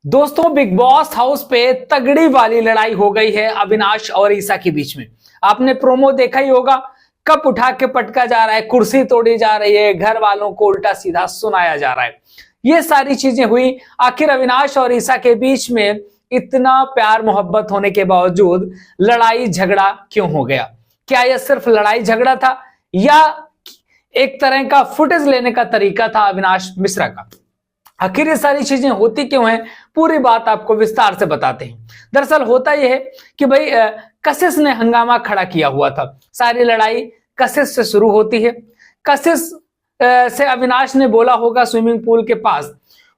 दोस्तों, big boss house पे तगड़ी वाली लड़ाई हो गई है अविनाश और ईसा के बीच में। आपने प्रोमो देखा ही होगा, कप उठा के पटका जा रहा है, कुर्सी तोड़ी जा रही है, घर वालों को उल्टा सीधा सुनाया जा रहा है। ये सारी चीजें हुई। आखिर अविनाश और ईसा के बीच में इतना प्यार मोहब्बत होने के बावजूद लड़ाई झगड़ा क्यों हो गया? क्या यह सिर्फ लड़ाई झगड़ा था या एक तरह का फुटेज लेने का तरीका था अविनाश मिश्रा का? आखिर ये सारी चीजें होती क्यों हैं, पूरी बात आपको विस्तार से बताते हैं। दरअसल होता यह है कि भाई कशिश ने हंगामा खड़ा किया हुआ था। सारी लड़ाई कशिश से शुरू होती है। कशिश से अविनाश ने बोला होगा स्विमिंग पूल के पास,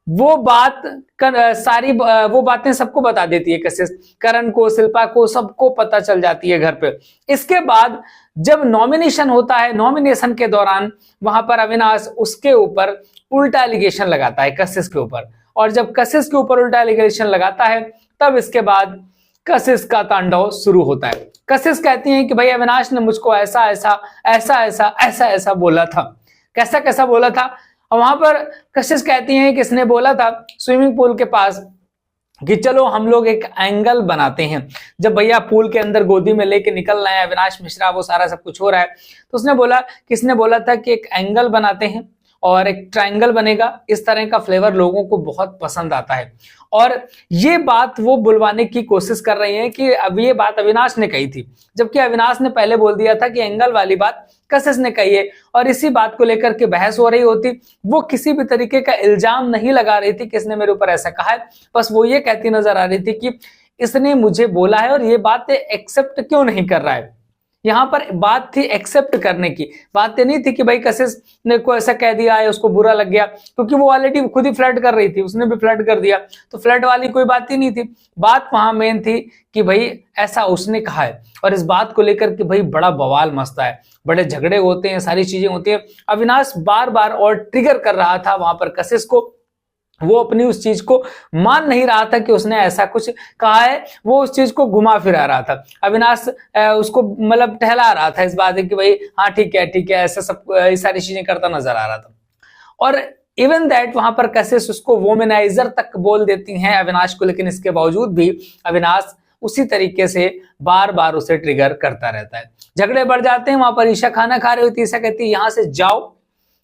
वो बात सारी वो बातें सबको बता देती है कशिश, करण को, शिल्पा को, सबको पता चल जाती है घर पे। इसके बाद जब नॉमिनेशन होता है, नॉमिनेशन के दौरान वहां पर अविनाश उसके ऊपर उल्टा एलिगेशन लगाता है कशिश के ऊपर, और जब कशिश के ऊपर उल्टा एलिगेशन लगाता है तब इसके बाद कशिश का तांडव शुरू होता है। कशिश कहती है कि भाई अविनाश ने मुझको ऐसा ऐसा ऐसा ऐसा ऐसा ऐसा बोला था। कैसा कैसा बोला था? वहां पर कशिश कहती है कि इसने बोला था स्विमिंग पूल के पास कि चलो हम लोग एक एंगल बनाते हैं। जब भैया पूल के अंदर गोदी में लेके निकल रहे हैं अविनाश मिश्रा, वो सारा सब कुछ हो रहा है, तो उसने बोला, किसने बोला था कि एक एंगल बनाते हैं और एक ट्रायंगल बनेगा। इस तरह का फ्लेवर लोगों को बहुत पसंद आता है। और ये बात वो बुलवाने की कोशिश कर रही है कि अब ये बात अविनाश ने कही थी, जबकि अविनाश ने पहले बोल दिया था कि एंगल वाली बात कशिश ने कही है। और इसी बात को लेकर के बहस हो रही होती। वो किसी भी तरीके का इल्जाम नहीं लगा रही थी कि इसने मेरे ऊपर ऐसा कहा है, बस वो ये कहती नजर आ रही थी कि इसने मुझे बोला है और ये बात एक्सेप्ट क्यों नहीं कर रहा है। यहां पर बात थी एक्सेप्ट करने की, बात नहीं थी कि भाई कशिश ने को ऐसा कह दिया है, उसको बुरा लग गया, क्योंकि वो ऑलरेडी खुद ही फ्लर्ट कर रही थी, उसने भी फ्लर्ट कर दिया, तो फ्लर्ट वाली कोई बात ही नहीं थी। बात वहां मेन थी कि भाई ऐसा उसने कहा है, और इस बात को लेकर के भाई बड़ा बवाल मचता है, बड़े झगड़े होते हैं, सारी चीजें होती है। अविनाश बार बार और ट्रिगर कर रहा था वहां पर कशिश को। वो अपनी उस चीज को मान नहीं रहा था कि उसने ऐसा कुछ कहा है, वो उस चीज को घुमा फिरा रहा था। अविनाश उसको मतलब टहला रहा था इस बात कि भाई हाँ ठीक है ठीक है, ऐसा सब ये सारी चीजें करता नजर आ रहा था। और इवन दैट वहां पर कशिश उसको वोमेनाइजर तक बोल देती हैं अविनाश को, लेकिन इसके बावजूद भी अविनाश उसी तरीके से बार बार उसे ट्रिगर करता रहता है। झगड़े बढ़ जाते हैं। वहां पर ईशा खाना खा रही होती है, ईशा कहती है यहां से जाओ,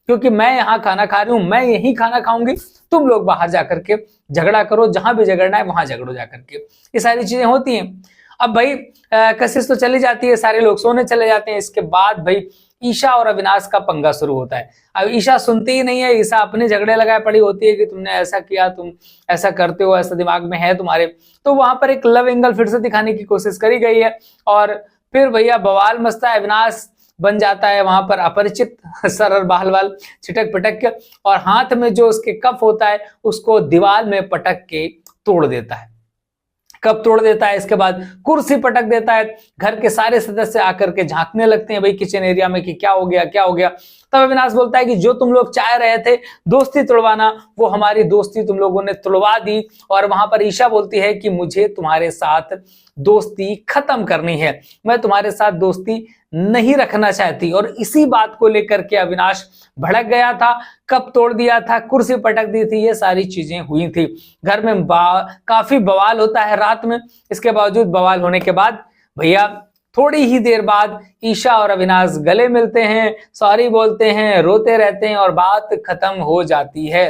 क्योंकि मैं यहाँ खाना खा रही हूं, मैं यही खाना खाऊंगी, तुम लोग बाहर जाकर के झगड़ा करो, जहां भी झगड़ना है वहां झगड़ो जाकर के। ये सारी चीजें होती हैं। अब भाई कशिश तो चली जाती है, सारे लोग सोने चले जाते हैं। इसके बाद भाई ईशा और अविनाश का पंगा शुरू होता है। अब ईशा सुनती ही नहीं है, ईशा अपने झगड़े लगाए पड़ी होती है कि तुमने ऐसा किया, तुम ऐसा करते हो, ऐसा दिमाग में है तुम्हारे। तो वहां पर एक लव एंगल फिर से दिखाने की कोशिश करी गई है, और फिर भैया बवाल मचता है। अविनाश बन जाता है वहां पर अपरिचित सरर बहलवाल, छिटक पटक के, और हाथ में जो उसके कप होता है उसको दीवार में पटक के तोड़ देता है। कप तोड़ देता है, इसके बाद कुर्सी पटक देता है। घर के सारे सदस्य आकर के झांकने लगते हैं भाई किचन एरिया में कि क्या हो गया क्या हो गया। तब अविनाश बोलता है कि जो तुम लोग चाह रहे थे दोस्ती तोड़वाना, वो हमारी दोस्ती तुम लोगों ने तोड़वा दी। और वहां पर ईशा बोलती है कि मुझे तुम्हारे साथ दोस्ती खत्म करनी है, मैं तुम्हारे साथ दोस्ती नहीं रखना चाहती। और इसी बात को लेकर के अविनाश भड़क गया था, कप तोड़ दिया था, कुर्सी पटक दी थी, ये सारी चीजें हुई थी। घर में काफी बवाल होता है रात में। इसके बावजूद बवाल होने के बाद भैया थोड़ी ही देर बाद ईशा और अविनाश गले मिलते हैं, सॉरी बोलते हैं, रोते रहते हैं और बात खत्म हो जाती है।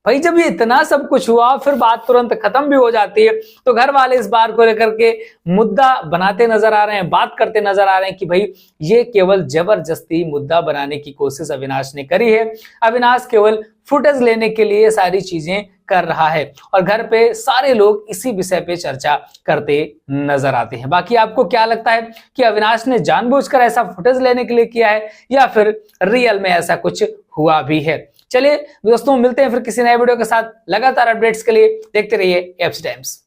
भाई जब ये इतना सब कुछ हुआ फिर बात तुरंत खत्म भी हो जाती है, तो घर वाले इस बार को लेकर के मुद्दा बनाते नजर आ रहे हैं, बात करते नजर आ रहे हैं कि भाई ये केवल जबरदस्ती मुद्दा बनाने की कोशिश अविनाश ने करी है। अविनाश केवल फुटेज लेने के लिए सारी चीजें कर रहा है, और घर पे सारे लोग इसी विषय पे चर्चा करते नजर आते हैं। बाकी आपको क्या लगता है कि अविनाश ने जानबूझकर ऐसा फुटेज लेने के लिए किया है या फिर रियल में ऐसा कुछ हुआ भी है? चलिए दोस्तों, मिलते हैं फिर किसी नए वीडियो के साथ। लगातार अपडेट्स के लिए देखते रहिए एप्स टाइम्स।